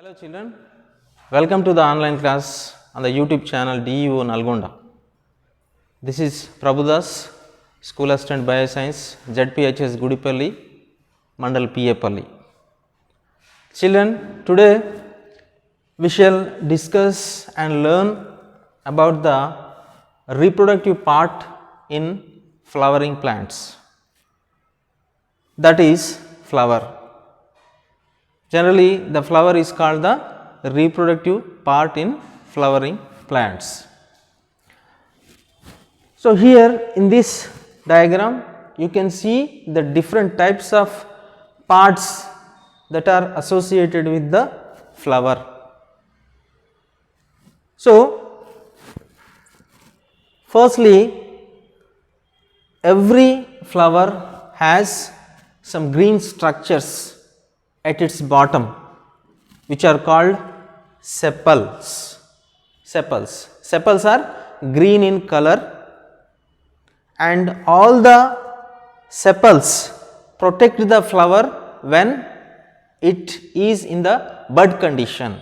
Hello children, welcome to the online class on the YouTube channel DEO Nalgonda. This is Prabhudas, School Assistant Bioscience, ZPHS Gudipalli, Mandal Piepalli. Children, today we shall discuss and learn about the reproductive part in flowering plants, that is flower. Generally, the flower is called the reproductive part in flowering plants. So, here in this diagram, you can see the different types of parts that are associated with the flower. So, firstly, every flower has some green structures at its bottom, which are called sepals. Sepals are green in color, and all the sepals protect the flower when it is in the bud condition.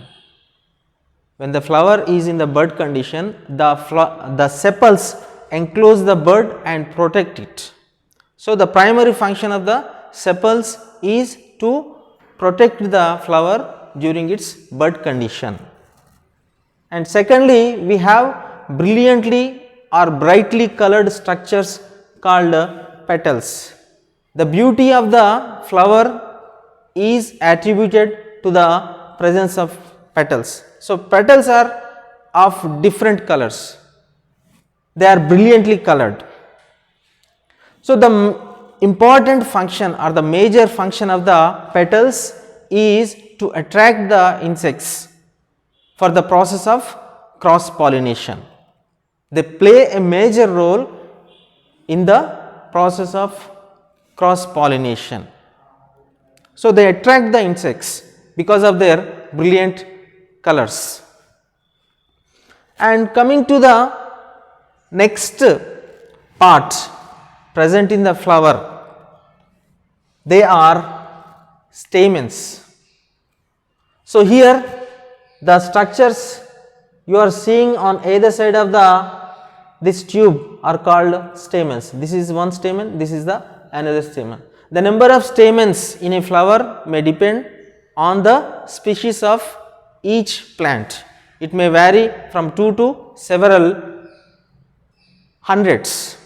When the flower is in the bud condition, the sepals enclose the bud and protect it. So, the primary function of the sepals is to protect the flower during its bud condition. And secondly, we have brilliantly or brightly colored structures called petals. The beauty of the flower is attributed to the presence of petals. So, petals are of different colors, they are brilliantly colored. So, the important function or the major function of the petals is to attract the insects for the process of cross pollination. They play a major role in the process of cross pollination. So, they attract the insects because of their brilliant colors. And coming to the next part present in the flower, they are stamens. So, here the structures you are seeing on either side of this tube are called stamens. This is one stamen, this is the another stamen. The number of stamens in a flower may depend on the species of each plant. It may vary from 2 to several hundreds.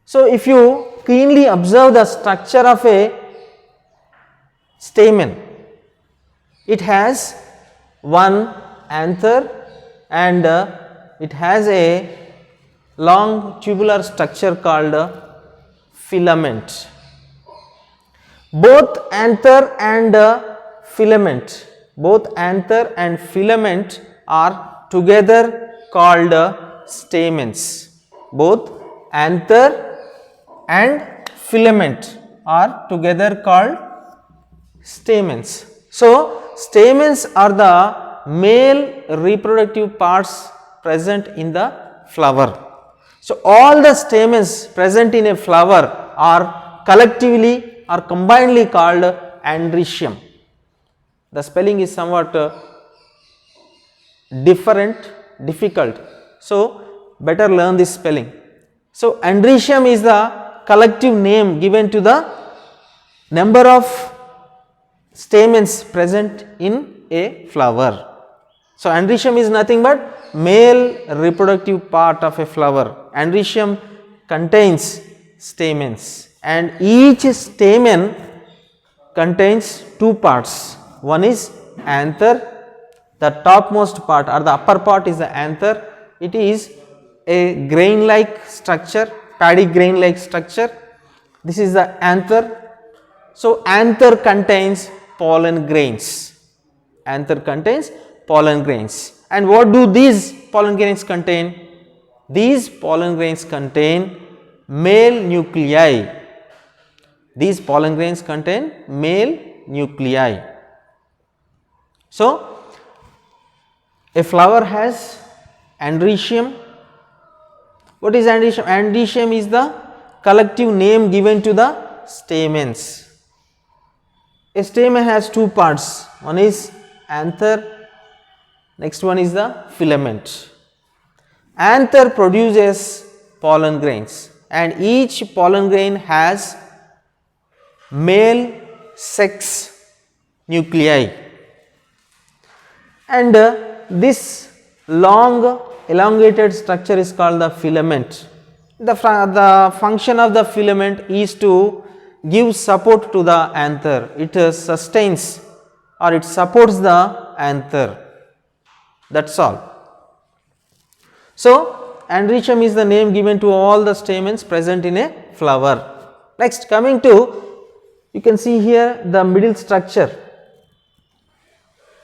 So, if you keenly observe the structure of a stamen, it has one anther and it has a long tubular structure called filament. Both anther and filament are together called stamens. Both anther and filament are together called stamens. So, stamens are the male reproductive parts present in the flower. So, all the stamens present in a flower are collectively or combinedly called androecium. The spelling is somewhat difficult. So, better learn this spelling. So, androecium is the collective name given to the number of stamens present in a flower. So, androecium is nothing but male reproductive part of a flower. Androecium contains stamens, and each stamen contains two parts. One is anther, the topmost part or the upper part is the anther. It is a grain like structure, paddy grain like structure. This is the anther. So, anther contains pollen grains. Anther contains pollen grains. And what do these pollen grains contain? These pollen grains contain male nuclei. These pollen grains contain male nuclei. So, a flower has androecium. What is androecium? Androecium is the collective name given to the stamens. A stamen has two parts, one is anther, next one is the filament. Anther produces pollen grains and each pollen grain has male sex nuclei, and this long elongated structure is called the filament. The function of the filament is to give support to the anther. It sustains or it supports the anther, that is all. So, androecium is the name given to all the stamens present in a flower. Next, coming to, you can see here the middle structure,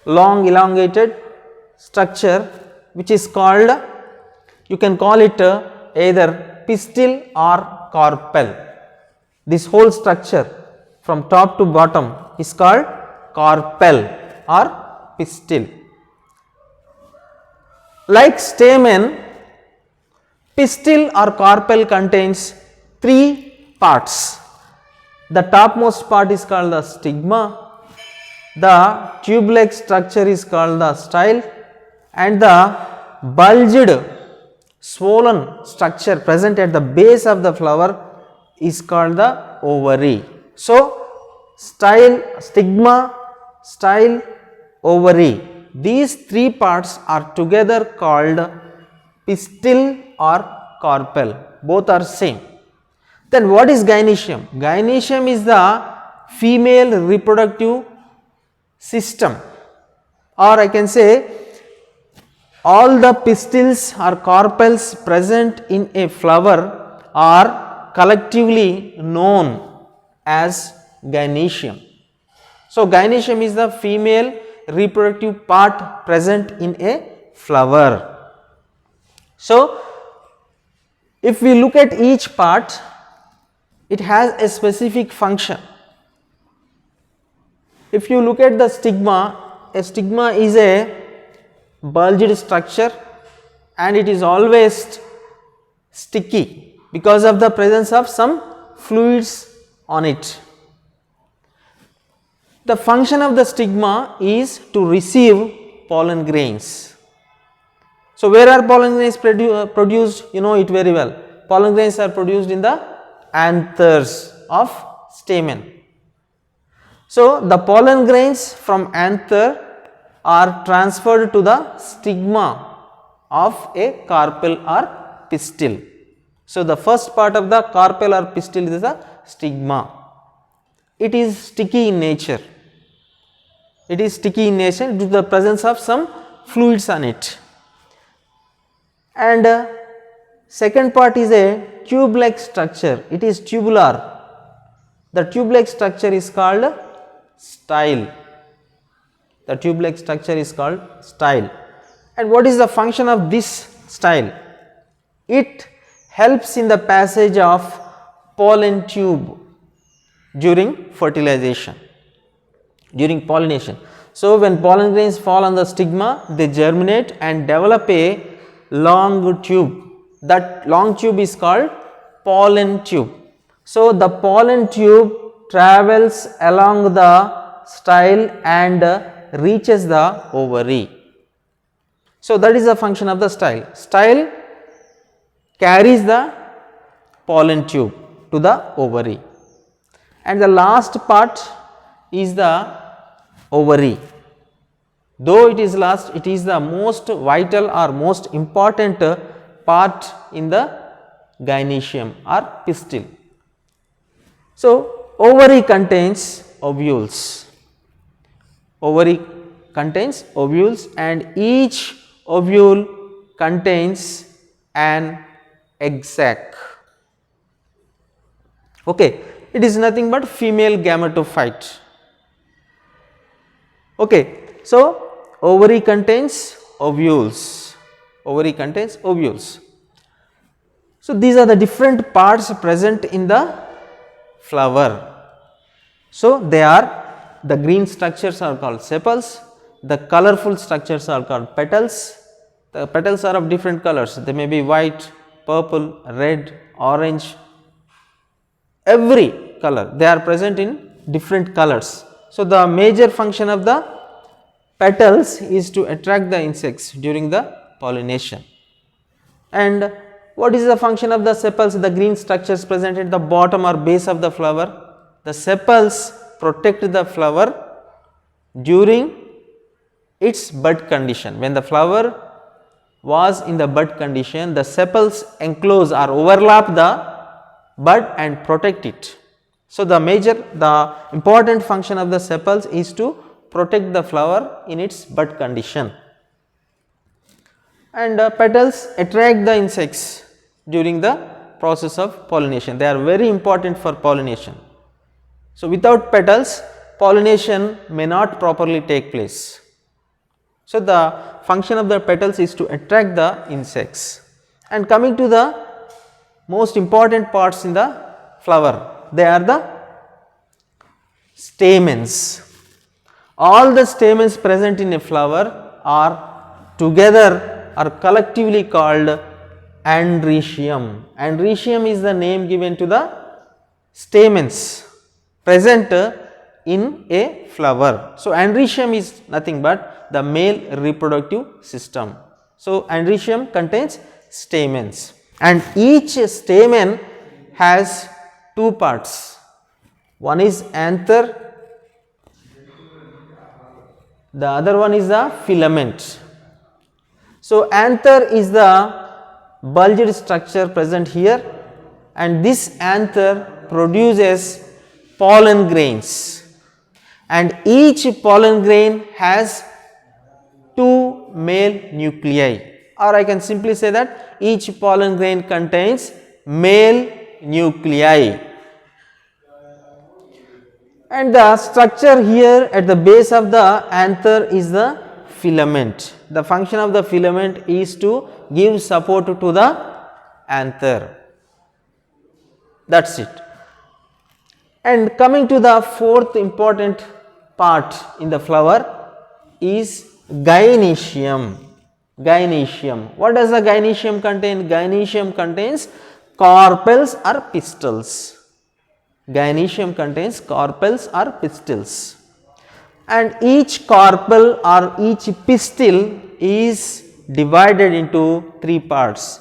long elongated structure, which is called, you can call it either pistil or carpel. This whole structure from top to bottom is called carpel or pistil. Like stamen, pistil or carpel contains three parts. The topmost part is called the stigma, the tube-like structure is called the style, and the bulged swollen structure present at the base of the flower is called the ovary. So, style, stigma, style, ovary, these three parts are together called pistil or carpel, both are same. Then what is gynoecium? Gynoecium is the female reproductive system, or I can say all the pistils or carpels present in a flower are collectively known as gynoecium. So, gynoecium is the female reproductive part present in a flower. So, if we look at each part, it has a specific function. If you look at the stigma, a stigma is a bulged structure and it is always sticky because of the presence of some fluids on it. The function of the stigma is to receive pollen grains. So, where are pollen grains produced? You know it very well. Pollen grains are produced in the anthers of stamen. So, the pollen grains from anther are transferred to the stigma of a carpel or pistil. So, the first part of the carpel or pistil is the stigma. It is sticky in nature. It is sticky in nature due to the presence of some fluids on it. And second part is a tube-like structure. It is tubular. The tube-like structure is called style. The tube-like structure is called style. And what is the function of this style? It helps in the passage of pollen tube during fertilization, during pollination. So, when pollen grains fall on the stigma, they germinate and develop a long tube. That long tube is called pollen tube. So, the pollen tube travels along the style and reaches the ovary. So, that is the function of the style. Style carries the pollen tube to the ovary, and the last part is the ovary. Though it is last, it is the most vital or most important part in the gynoecium or pistil. So, ovary contains ovules. Ovary contains ovules and each ovule contains an egg sac. Okay. It is nothing but female gametophyte. Okay. So, ovary contains ovules. Ovary contains ovules. So, these are the different parts present in the flower. So, they are, the green structures are called sepals, the colorful structures are called petals. The petals are of different colors, they may be white, purple, red, orange, every color, they are present in different colors. So, the major function of the petals is to attract the insects during the pollination. And what is the function of the sepals? The green structures present at the bottom or base of the flower. The sepals protect the flower during its bud condition. When the flower was in the bud condition, the sepals enclose or overlap the bud and protect it. So, the important function of the sepals is to protect the flower in its bud condition. And petals attract the insects during the process of pollination. They are very important for pollination. So, without petals, pollination may not properly take place. So, the function of the petals is to attract the insects. And coming to the most important parts in the flower, they are the stamens. All the stamens present in a flower are together or collectively called androecium. Androecium is the name given to the stamens present in a flower. So, androecium is nothing but the male reproductive system. So, androecium contains stamens, and each stamen has two parts. One is anther, the other one is the filament. So, anther is the bulged structure present here, and this anther produces pollen grains, and each pollen grain has two male nuclei, or I can simply say that each pollen grain contains male nuclei. And the structure here at the base of the anther is the filament. The function of the filament is to give support to the anther. That is it. And coming to the fourth important part in the flower is gynoecium. Gynoecium. What does the gynoecium contain? Gynoecium contains carpels or pistils. Gynoecium contains carpels or pistils, and each carpel or each pistil is divided into three parts.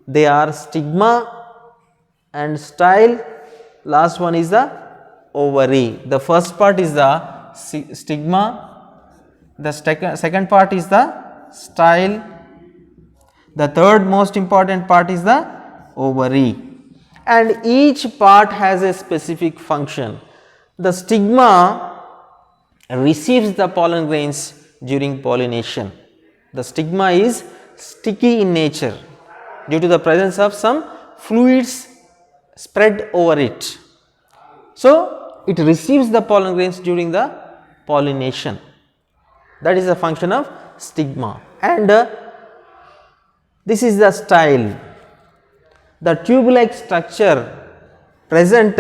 They are stigma and style. Last one is the ovary. The first part is the stigma, the second part is the style, the third most important part is the ovary, and each part has a specific function. The stigma receives the pollen grains during pollination. The stigma is sticky in nature due to the presence of some fluids spread over it. So, it receives the pollen grains during the pollination. That is the function of stigma. And this is the style. The tube-like structure present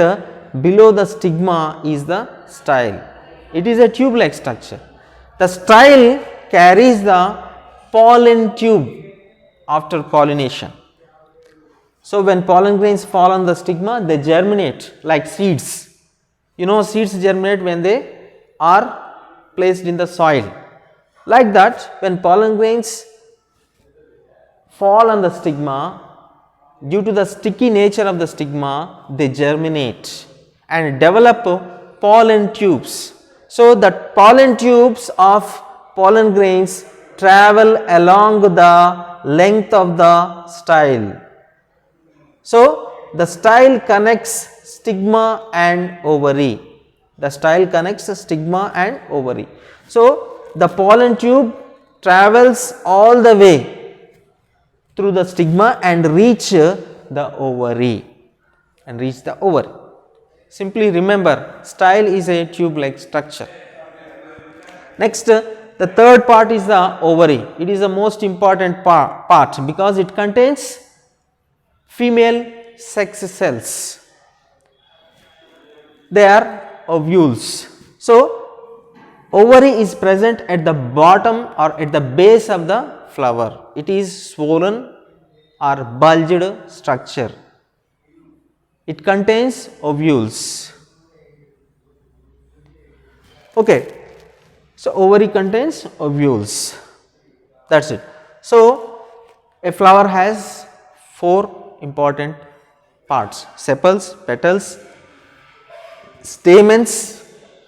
below the stigma is the style. It is a tube-like structure. The style carries the pollen tube after pollination. So, when pollen grains fall on the stigma, they germinate like seeds. You know, seeds germinate when they are placed in the soil. Like that, when pollen grains fall on the stigma, due to the sticky nature of the stigma, they germinate and develop pollen tubes. So, the pollen tubes of pollen grains travel along the length of the style. So, the style connects stigma and ovary. The style connects the stigma and ovary. So, the pollen tube travels all the way through the stigma and reach the ovary Simply remember, style is a tube-like structure. Next, the third part is the ovary. It is the most important part because it contains female sex cells. They are ovules. So, ovary is present at the bottom or at the base of the flower. It is swollen or bulged structure. It contains ovules. Okay. So, ovary contains ovules, that is it. So, a flower has 4 important parts: sepals, petals, stamens.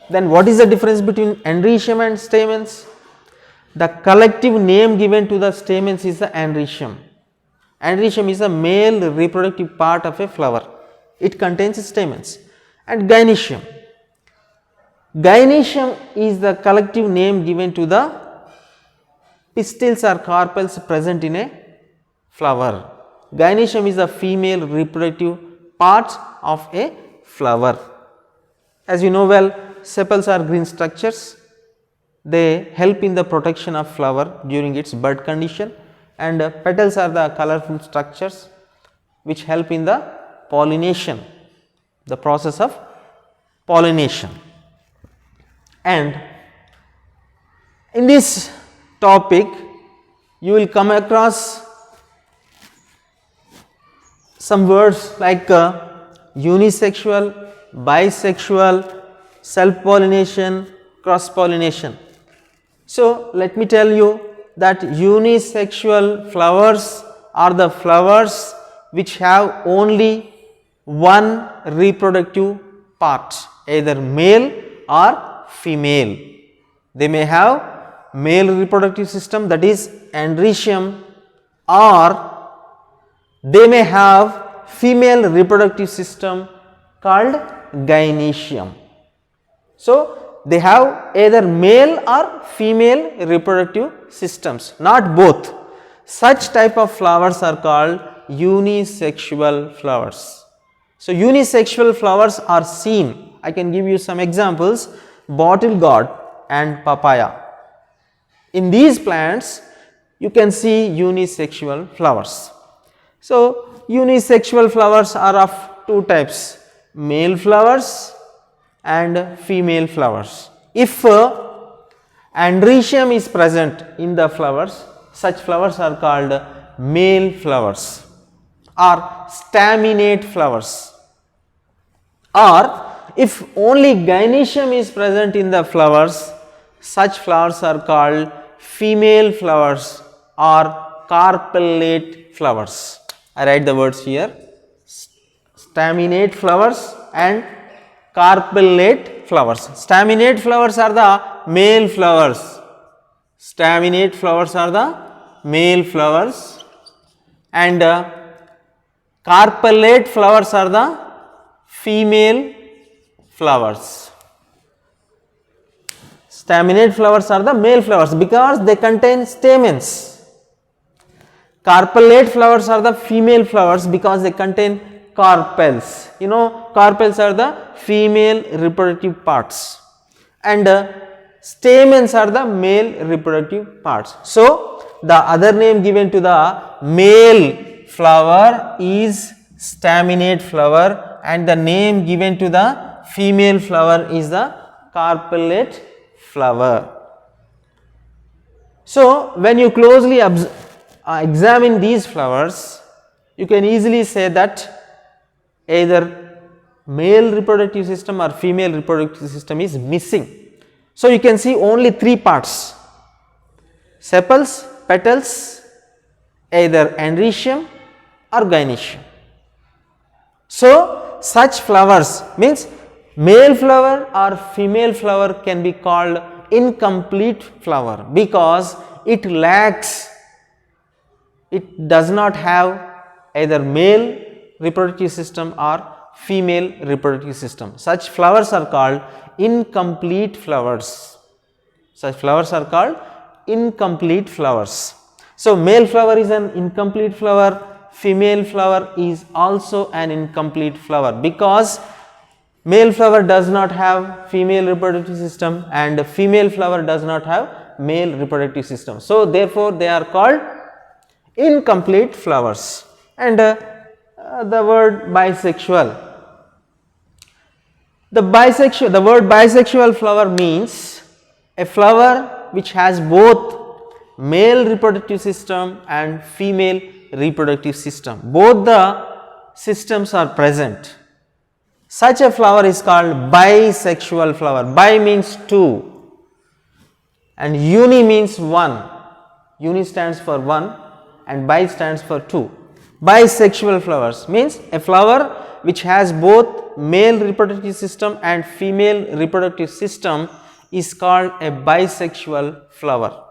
Then what is the difference between androecium and stamens? The collective name given to the stamens is the androecium. Androecium is a male reproductive part of a flower. It contains stamens. And gynoecium. Gynoecium is the collective name given to the pistils or carpels present in a flower. Gynoecium is the female reproductive part of a flower. As you know well, sepals are green structures. They help in the protection of flower during its bud condition, and petals are the colorful structures which help in the pollination, the process of pollination. And in this topic you will come across some words like unisexual, bisexual, self pollination, cross pollination. So, let me tell you that unisexual flowers are the flowers which have only one reproductive part, either male or female. They may have male reproductive system, that is androecium, or they may have female reproductive system called gynoecium. So, they have either male or female reproductive systems, not both. Such type of flowers are called unisexual flowers. So, unisexual flowers are seen, I can give you some examples: bottle gourd and papaya. In these plants you can see unisexual flowers. So, unisexual flowers are of 2 types: male flowers and female flowers. If androecium is present in the flowers, such flowers are called male flowers or staminate flowers. Or if only gynoecium is present in the flowers, such flowers are called female flowers or carpellate flowers. I write the words here: staminate flowers and carpellate flowers. Staminate flowers are the male flowers. Staminate flowers are the male flowers, and carpellate flowers are the female flowers. Staminate flowers are the male flowers because they contain stamens. Carpellate flowers are the female flowers because they contain carpels. You know, carpels are the female reproductive parts, and stamens are the male reproductive parts. So, the other name given to the male flower is staminate flower, and the name given to the female flower is the carpellate flower. So, when you closely examine these flowers, you can easily say that either male reproductive system or female reproductive system is missing. So, you can see only 3 parts: sepals, petals, either androecium or gynoecium. So, such flowers means male flower or female flower can be called incomplete flower because it lacks, it does not have either male reproductive system or female reproductive system. Such flowers are called incomplete flowers. Such flowers are called incomplete flowers. So, male flower is an incomplete flower, female flower is also an incomplete flower because male flower does not have female reproductive system and female flower does not have male reproductive system. So, therefore, they are called incomplete flowers. And the word bisexual. The word bisexual flower means a flower which has both male reproductive system and female reproductive system. Both the systems are present. Such a flower is called bisexual flower. Bi means 2. and uni means one. Uni stands for one and bi stands for two. Bisexual flowers means a flower which has both male reproductive system and female reproductive system is called a bisexual flower.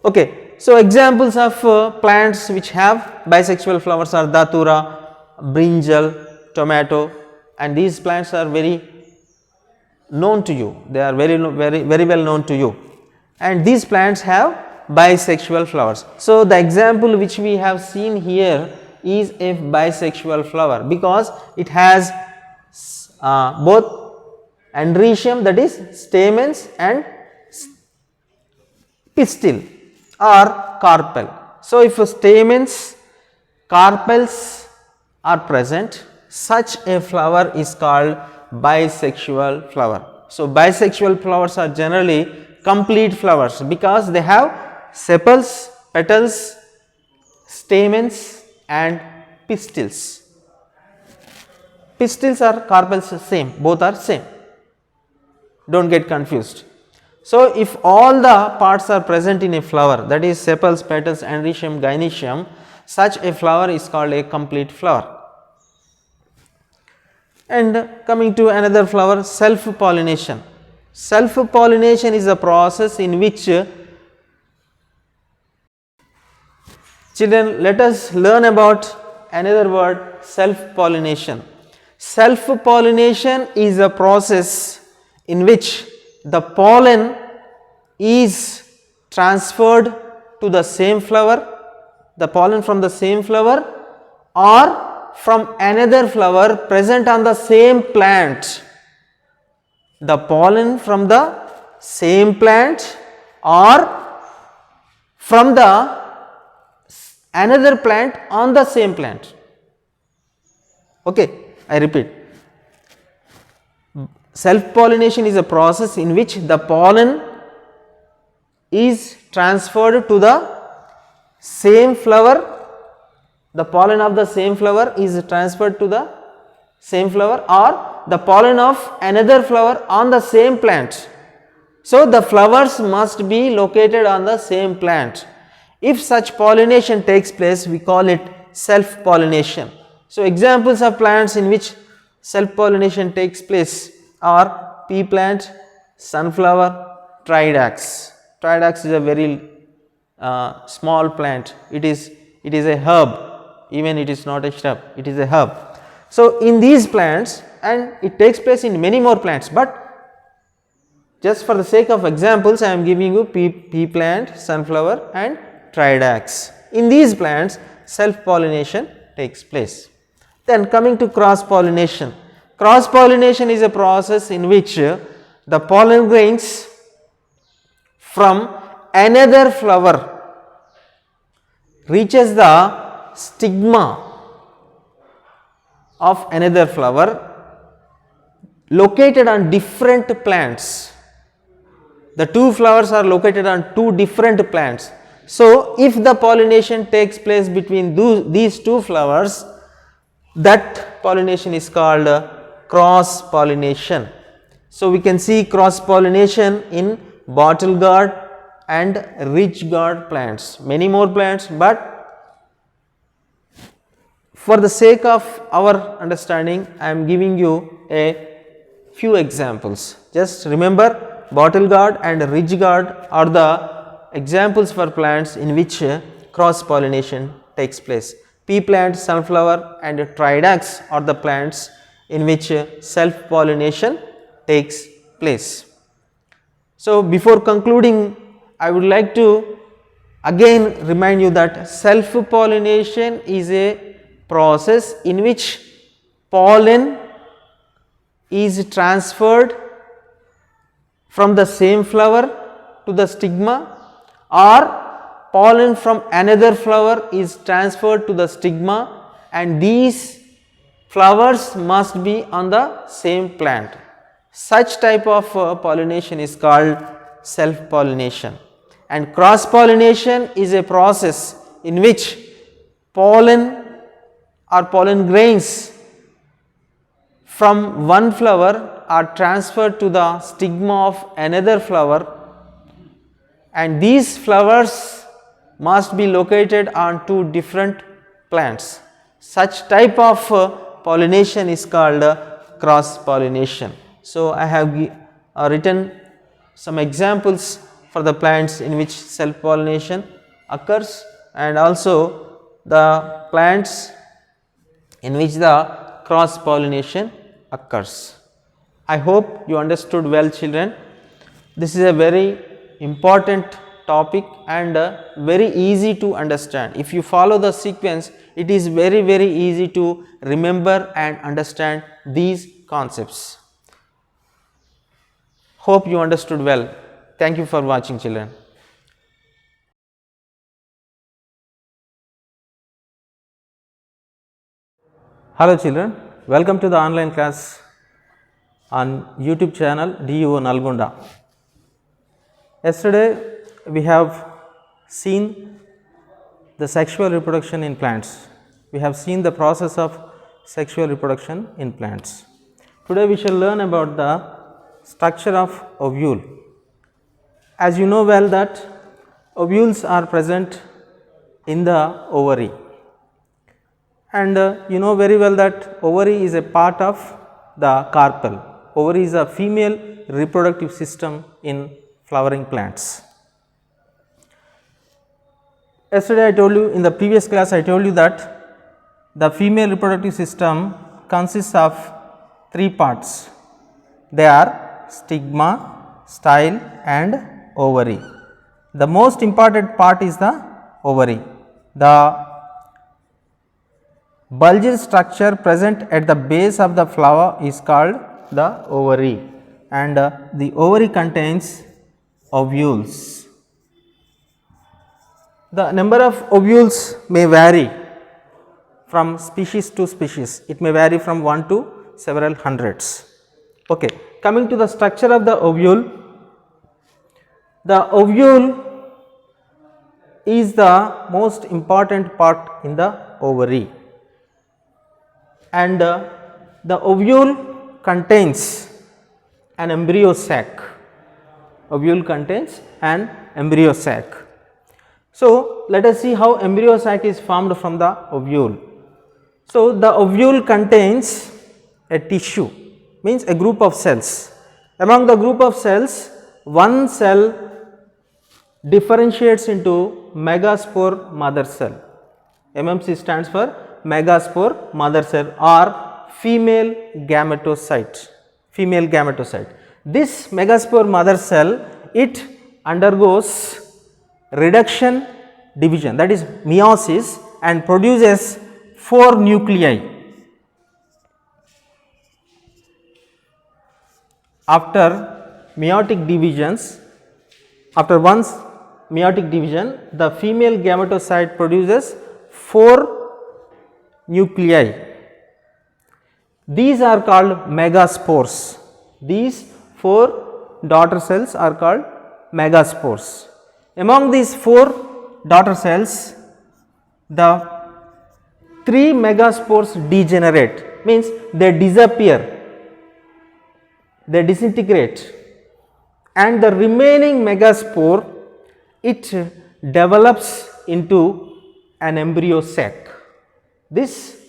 Okay, so examples of plants which have bisexual flowers are datura, brinjal, tomato, and these plants are very known to you. They are very well known to you, and these plants have bisexual flowers. So the example which we have seen here is a bisexual flower because it has both androecium, that is stamens, and pistil or carpel. So if stamens, carpels are present, such a flower is called bisexual flower. So bisexual flowers are generally complete flowers because they have sepals, petals, stamens and pistils. Pistils or carpels same, both are same, do not get confused. So if all the parts are present in a flower, that is sepals, petals, androecium, gynoecium, such a flower is called a complete flower. And coming to another flower, self pollination. Self pollination is a process in which children, let us learn about another word, self pollination. Self pollination is a process in which the pollen is transferred to the same flower, the pollen from the same flower or from another flower present on the same plant. The pollen from the same plant or from the another plant on the same plant. Okay, I repeat. Self pollination is a process in which the pollen is transferred to the same flower, the pollen of the same flower is transferred to the same flower or the pollen of another flower on the same plant. So the flowers must be located on the same plant. If such pollination takes place, we call it self pollination. So examples of plants in which self pollination takes place are pea plant, sunflower, tridax. Tridax is a very small plant. It is a herb, even it is not a shrub, it is a herb. So in these plants, and it takes place in many more plants, but just for the sake of examples I am giving you pea plant, sunflower and tridax. In these plants self pollination takes place. Then coming to cross pollination. Cross pollination is a process in which the pollen grains from another flower reaches the stigma of another flower located on different plants. The two flowers are located on two different plants. So if the pollination takes place between these two flowers, that pollination is called cross pollination. So we can see cross pollination in bottle gourd and ridge gourd plants, many more plants, but for the sake of our understanding I am giving you a few examples. Just remember, bottle gourd and ridge gourd are the examples for plants in which cross pollination takes place. Pea plant, sunflower and tridax are the plants in which self pollination takes place. So before concluding, I would like to again remind you that self pollination is a process in which pollen is transferred from the same flower to the stigma, or pollen from another flower is transferred to the stigma, and these flowers must be on the same plant. Such type of pollination is called self pollination. And cross pollination is a process in which pollen or pollen grains from one flower are transferred to the stigma of another flower, and these flowers must be located on two different plants. Such type of pollination is called cross pollination. So, I have written some examples for the plants in which self pollination occurs, and also the plants in which the cross pollination occurs. I hope you understood well, children. This is a very important topic and very easy to understand. If you follow the sequence, it is very easy to remember and understand these concepts. Hope you understood well. Thank you for watching, children. Hello children, welcome to the online class on YouTube channel DUO Nalgonda. Yesterday we have seen the sexual reproduction in plants. We have seen the process of sexual reproduction in plants. Today we shall learn about the structure of ovule. As you know well that ovules are present in the ovary, and you know very well that ovary is a part of the carpel. Ovary is a female reproductive system in flowering plants. Yesterday I told you, in the previous class I told you that the female reproductive system consists of three parts. They are stigma, style and ovary. The most important part is the ovary. The bulged structure present at the base of the flower is called the ovary, and the ovary contains ovules. The number of ovules may vary from species to species. It may vary from 1 to several hundreds. Okay. Coming to the structure of the ovule is the most important part in the ovary, and the ovule contains an embryo sac. Ovule contains an embryo sac. So, let us see how embryo sac is formed from the ovule. So, the ovule contains a tissue, means a group of cells. Among the group of cells, one cell differentiates into megaspore mother cell. MMC stands for megaspore mother cell or female gametocyte. This megaspore mother cell, it undergoes reduction division, that is meiosis, and produces 4 nuclei. After meiotic divisions, after one meiotic division, the female gametocyte produces 4 nuclei. These are called megaspores. These 4 daughter cells are called megaspores. Among these 4 daughter cells, the 3 megaspores degenerate, means they disappear, they disintegrate, and the remaining megaspore, it develops into an embryo sac. This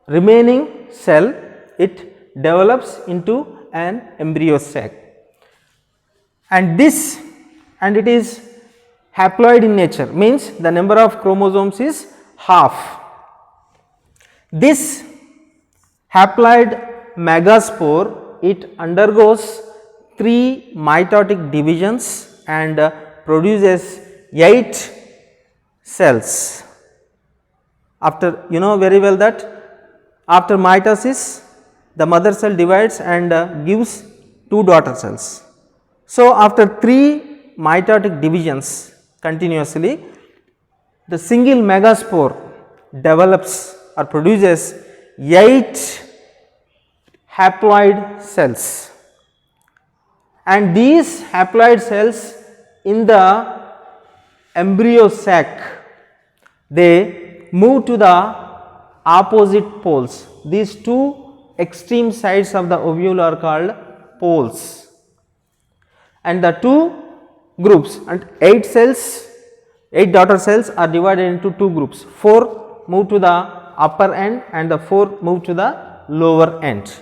remaining cell, it develops into an embryo sac, and it is haploid in nature, means the number of chromosomes is half. This haploid megaspore, it undergoes 3 mitotic divisions and produces 8 cells. After, you know very well that after mitosis, the mother cell divides and gives 2 daughter cells. So, after 3 mitotic divisions continuously, the single megaspore develops or produces 8 haploid cells, and these haploid cells in the embryo sac, they move to the opposite poles. These 2 extreme sides of the ovule are called poles, and the two groups and 8 cells, 8 daughter cells are divided into 2 groups, 4 move to the upper end and the 4 move to the lower end.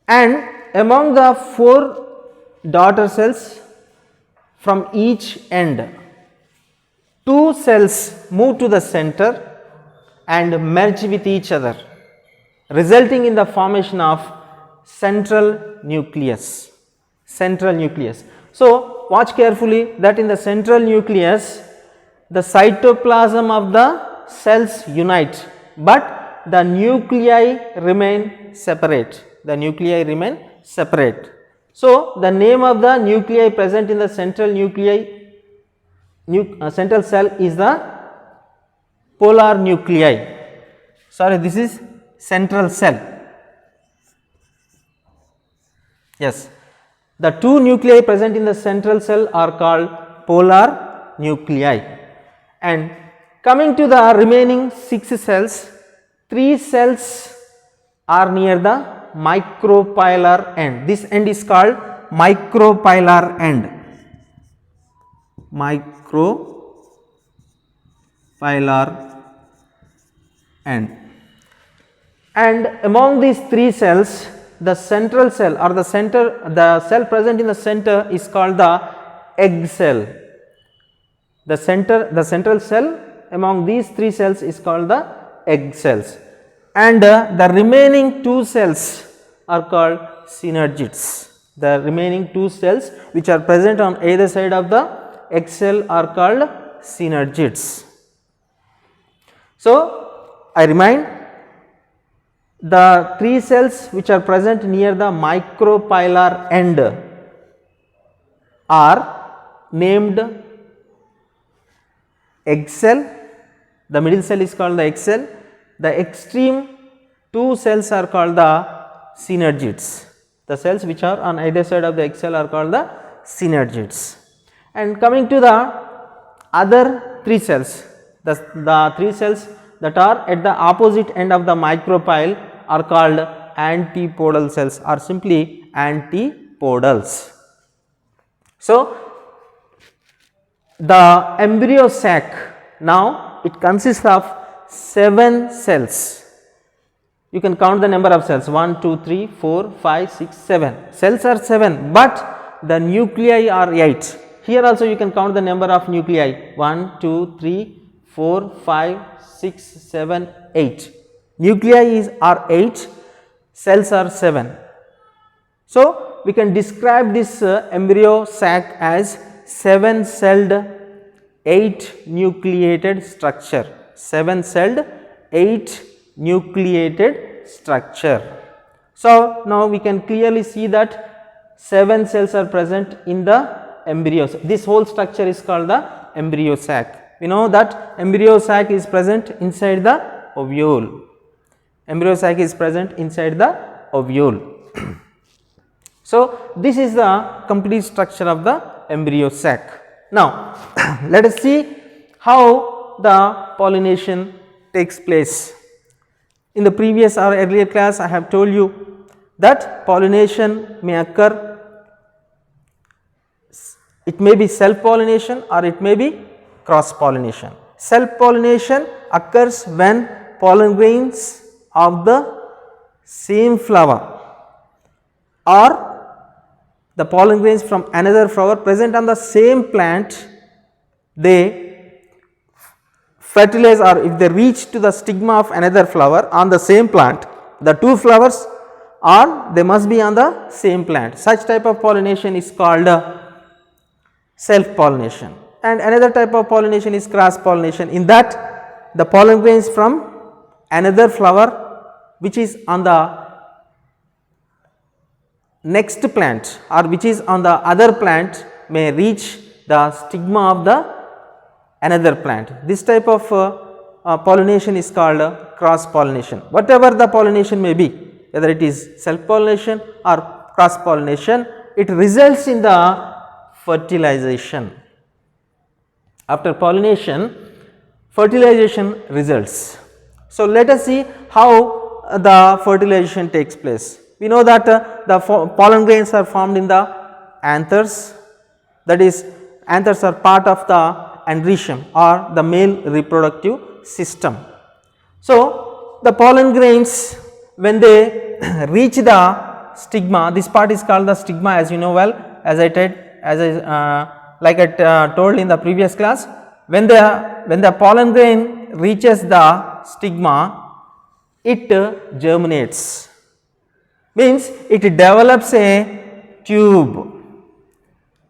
And among the 4 daughter cells from each end, 2 cells move to the center and merge with each other, resulting in the formation of central nucleus. Central nucleus. So, watch carefully that in the central nucleus the cytoplasm of the cells unite, but the nuclei remain separate. The nuclei remain separate. So, the name of the nuclei present in the central central cell is the polar nuclei. Sorry, this is central cell. Yes, the 2 nuclei present in the central cell are called polar nuclei. And coming to the remaining 6 cells, 3 cells are near the micropylar end. This end is called micropylar end. Micropylar end. And among these 3 cells, the central cell or the cell present in the center is called the egg cell. The central cell among these 3 cells is called the egg cells, and the remaining 2 cells are called synergids. The remaining 2 cells which are present on either side of the egg cell are called synergids. So, I remind, the 3 cells which are present near the micropylar end are named egg cell, the middle cell is called the egg cell, the extreme 2 cells are called the synergids. The cells which are on either side of the egg cell are called the synergids. And coming to the other 3 cells, the 3 cells that are at the opposite end of the micropyle are called antipodal cells, or simply antipodals. So, the embryo sac, now it consists of 7 cells. You can count the number of cells, 1, 2, 3, 4, 5, 6, 7. Cells are 7, but the nuclei are 8. Here also you can count the number of nuclei, 1, 2, 3, 4, 5, 6, 7, 8. Nuclei are 8, cells are 7. So, we can describe this embryo sac as 7 celled 8 nucleated structure. 7 celled 8 nucleated structure. So, now we can clearly see that 7 cells are present in the embryos. This whole structure is called the embryo sac. We know that embryo sac is present inside the ovule. Embryo sac is present inside the ovule. So, this is the complete structure of the embryo sac. Now, let us see how the pollination takes place. In the previous or earlier class, I have told you that pollination may occur, it may be self pollination or it may be cross pollination. Self pollination occurs when pollen grains of the same flower or the pollen grains from another flower present on the same plant, they fertilize, or if they reach to the stigma of another flower on the same plant, the 2 flowers are, they must be on the same plant. Such type of pollination is called self pollination, and another type of pollination is cross pollination. In that, the pollen grains from another flower which is on the next plant or which is on the other plant may reach the stigma of the another plant. This type of pollination is called cross pollination. Whatever the pollination may be, whether it is self pollination or cross pollination, it results in the fertilization. After pollination, fertilization results. So, let us see how the fertilization takes place? We know that the pollen grains are formed in the anthers, that is anthers are part of the androecium or the male reproductive system. So, the pollen grains when they reach the stigma, this part is called the stigma, as you know well, as I told in the previous class. When the pollen grain reaches the stigma, it germinates, means it develops a tube.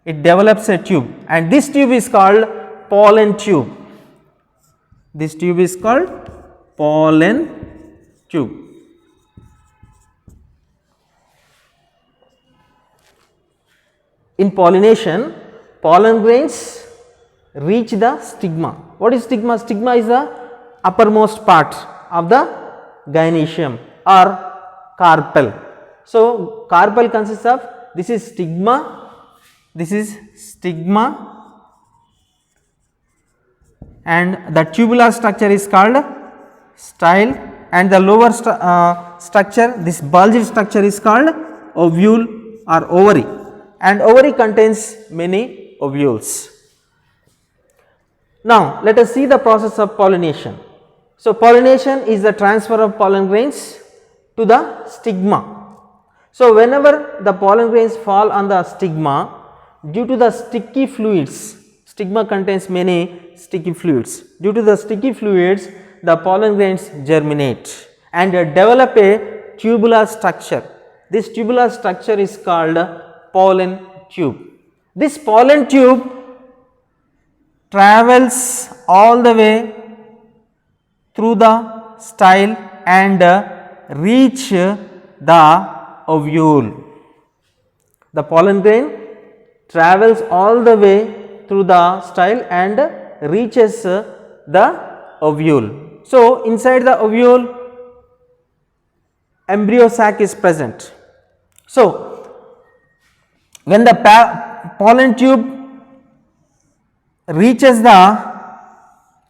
It develops a tube, and this tube is called pollen tube. This tube is called pollen tube. In pollination, pollen grains reach the stigma. What is stigma? Stigma is the uppermost part of the gynoecium or carpel. So, carpel consists of, this is stigma, and the tubular structure is called style, and the lower structure, this bulged structure is called ovule or ovary, and ovary contains many ovules. Now, let us see the process of pollination. So, pollination is the transfer of pollen grains to the stigma. So, whenever the pollen grains fall on the stigma, due to the sticky fluids, stigma contains many sticky fluids. Due to the sticky fluids, the pollen grains germinate and develop a tubular structure. This tubular structure is called pollen tube. This pollen tube travels all the way through the style and reach the ovule. The pollen grain travels all the way through the style and reaches the ovule. So, inside the ovule, embryo sac is present. So, when the pollen tube reaches the,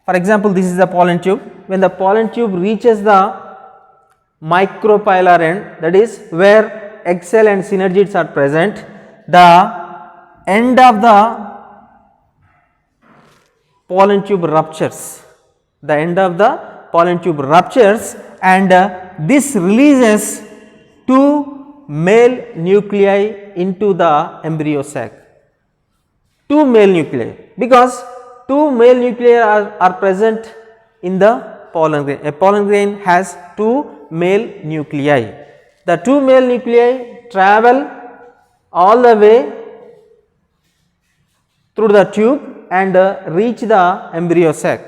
for example, this is the pollen tube, when the pollen tube reaches the micropylar end, that is where egg cell and synergids are present, the end of the pollen tube ruptures. The end of the pollen tube ruptures, and this releases two male nuclei into the embryo sac. Two male nuclei, because two male nuclei are present in the pollen grain. A pollen grain has two male nuclei. The two male nuclei travel all the way through the tube and reach the embryo sac.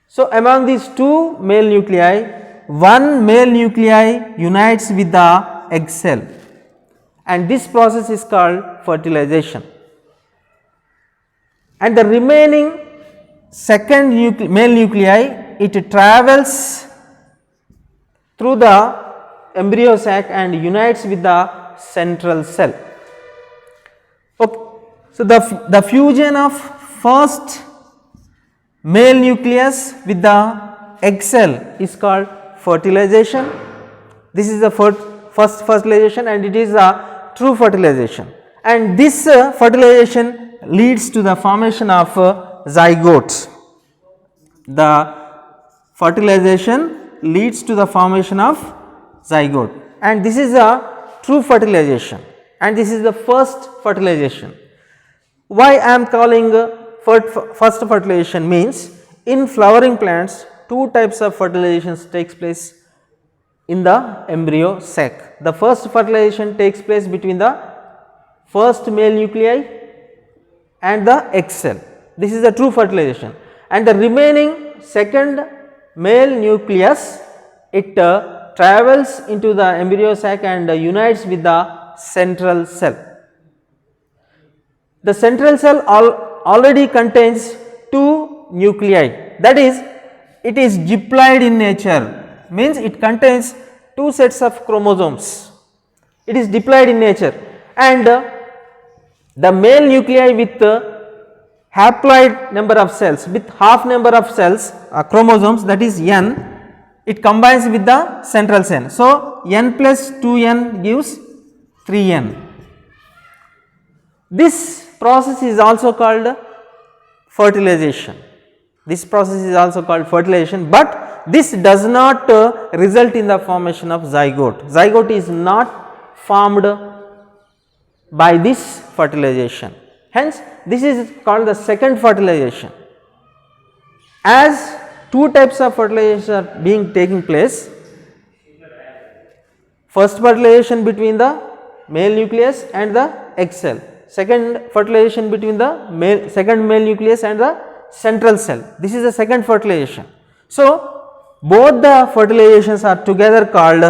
So, among these two male nuclei, one male nuclei unites with the egg cell, and this process is called fertilization. And the remaining second male nuclei, it travels through the embryo sac and unites with the central cell. Okay. So, the fusion of first male nucleus with the egg cell is called fertilization. This is the first fertilization, and it is a true fertilization, and this fertilization leads to the formation of zygotes. The fertilization leads to the formation of zygote, and this is a true fertilization, and this is the first fertilization. Why I am calling first fertilization means, in flowering plants two types of fertilizations takes place in the embryo sac. The first fertilization takes place between the first male nuclei and the egg cell. This is the true fertilization, and the remaining second male nucleus, it travels into the embryo sac and unites with the central cell. The central cell already contains two nuclei, that is, it is diploid in nature, means it contains two sets of chromosomes. It is diploid in nature, and the male nuclei with haploid number of cells, with half number of cells, chromosomes, that is n, it combines with the central cell. So, n plus 2n gives 3n. This process is also called fertilization. This process is also called fertilization, but this does not result in the formation of zygote. Zygote is not formed by this fertilization. Hence, this is called the second fertilization. As two types of fertilization are taking place, first fertilization between the male nucleus and the egg cell, second fertilization between the second male nucleus and the central cell. This is the second fertilization. So, both the fertilizations are together called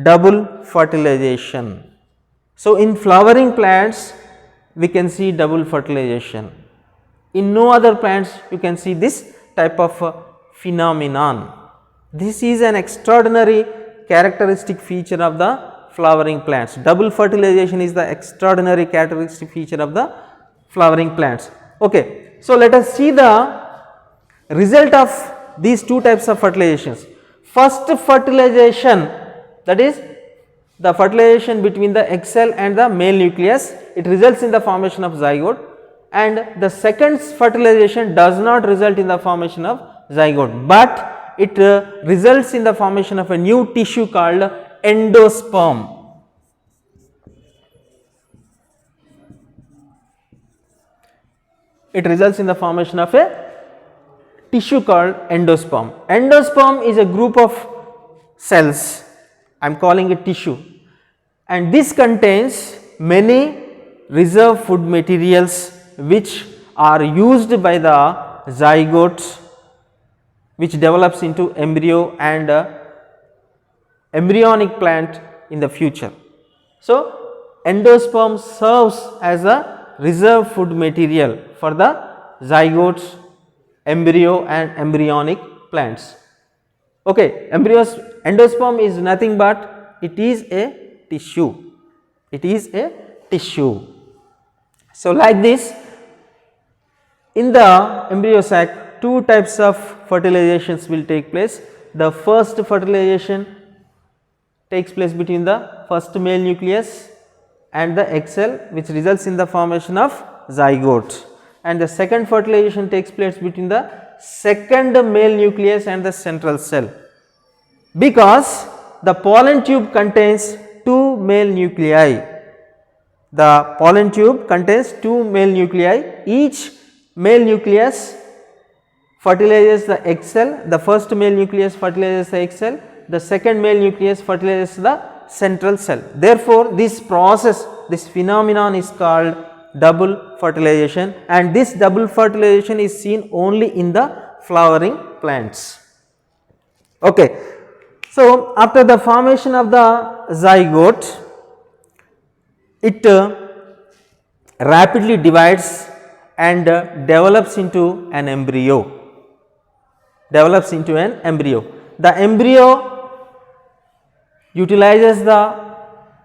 double fertilization. So, in flowering plants we can see double fertilization. In no other plants you can see this type of phenomenon. This is an extraordinary characteristic feature of the flowering plants. Double fertilization is the extraordinary characteristic feature of the flowering plants. Okay. So, let us see the result of these two types of fertilizations. First fertilization, that is the fertilization between the egg cell and the male nucleus, it results in the formation of zygote, and the second fertilization does not result in the formation of zygote, but it results in the formation of a new tissue called endosperm. It results in the formation of a tissue called endosperm. Endosperm is a group of cells, I am calling it tissue, and this contains many reserve food materials which are used by the zygote, which develops into embryo and embryonic plant in the future. So, endosperm serves as a reserve food material for the zygotes, embryo and embryonic plants. Okay, endosperm is nothing but it is a tissue. It is a tissue. So, like this, in the embryo sac, two types of fertilizations will take place. The first fertilization takes place between the first male nucleus and the egg cell, which results in the formation of zygote, and the second fertilization takes place between the second male nucleus and the central cell, because the pollen tube contains two male nuclei. The pollen tube contains two male nuclei. Each male nucleus fertilizes the egg cell, the first male nucleus fertilizes the egg cell, the second male nucleus fertilizes the central cell. Therefore, this process, this phenomenon is called double fertilization, and this double fertilization is seen only in the flowering plants. Okay. So, after the formation of the zygote, it rapidly divides and develops into an embryo. The embryo utilizes the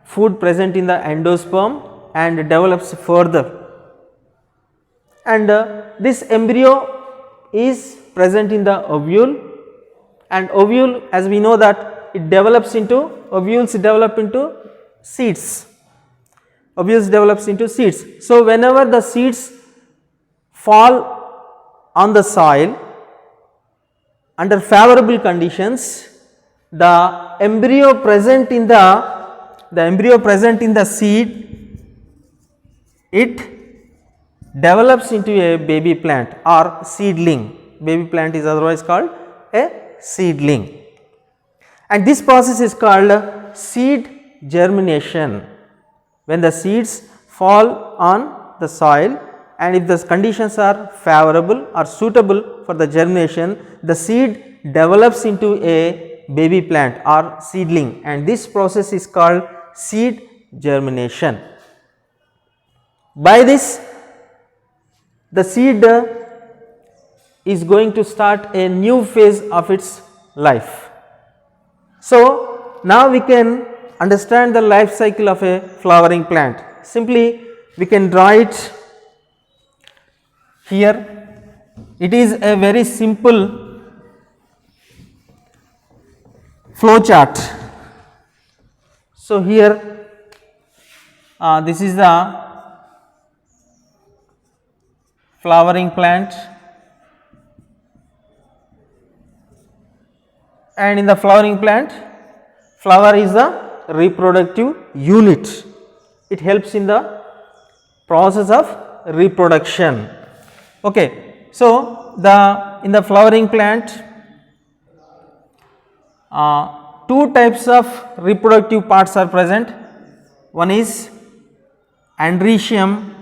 food present in the endosperm and develops further, and this embryo is present in the ovule, and ovule, as we know that it develops into, ovules develop into seeds, ovules develops into seeds. So, whenever the seeds fall on the soil under favorable conditions, the embryo present in the seed, it develops into a baby plant or seedling. Baby plant is otherwise called a seedling, and this process is called seed germination. When the seeds fall on the soil, and if the conditions are favorable or suitable for the germination, the seed develops into a baby plant or seedling, and this process is called seed germination. By this, the seed is going to start a new phase of its life. So, now we can understand the life cycle of a flowering plant. Simply we can draw it here. It is a very simple flow chart. So, here this is the flowering plant, and in the flowering plant, flower is the reproductive unit. It helps in the process of reproduction. Okay. So, in the flowering plant, two types of reproductive parts are present. One is androecium,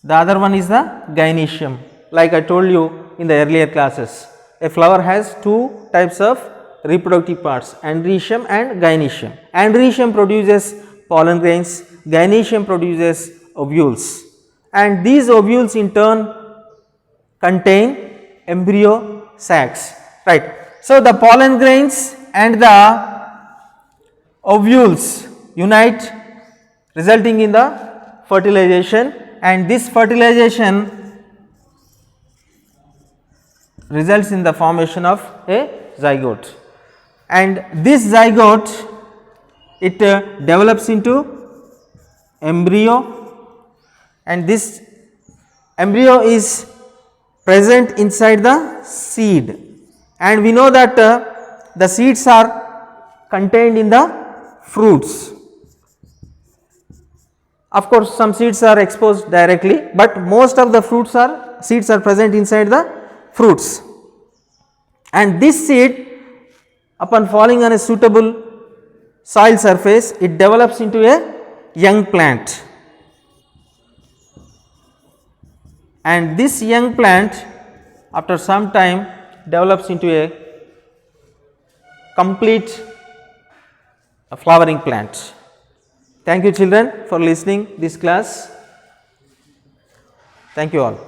the other one is the gynoecium. Like I told you in the earlier classes, a flower has two types of reproductive parts, androecium and gynoecium. Androecium produces pollen grains, gynoecium produces ovules, and these ovules in turn contain embryo sacs, right. So, the pollen grains and the ovules unite, resulting in the fertilization, and this fertilization results in the formation of a zygote, and this zygote, it develops into embryo, and this embryo is present inside the seed, and we know that the seeds are contained in the fruits. Of course, some seeds are exposed directly, but most of the seeds are present inside the fruits, and this seed, upon falling on a suitable soil surface, it develops into a young plant, and this young plant after some time develops into a complete flowering plant. Thank you children for listening this class. Thank you all.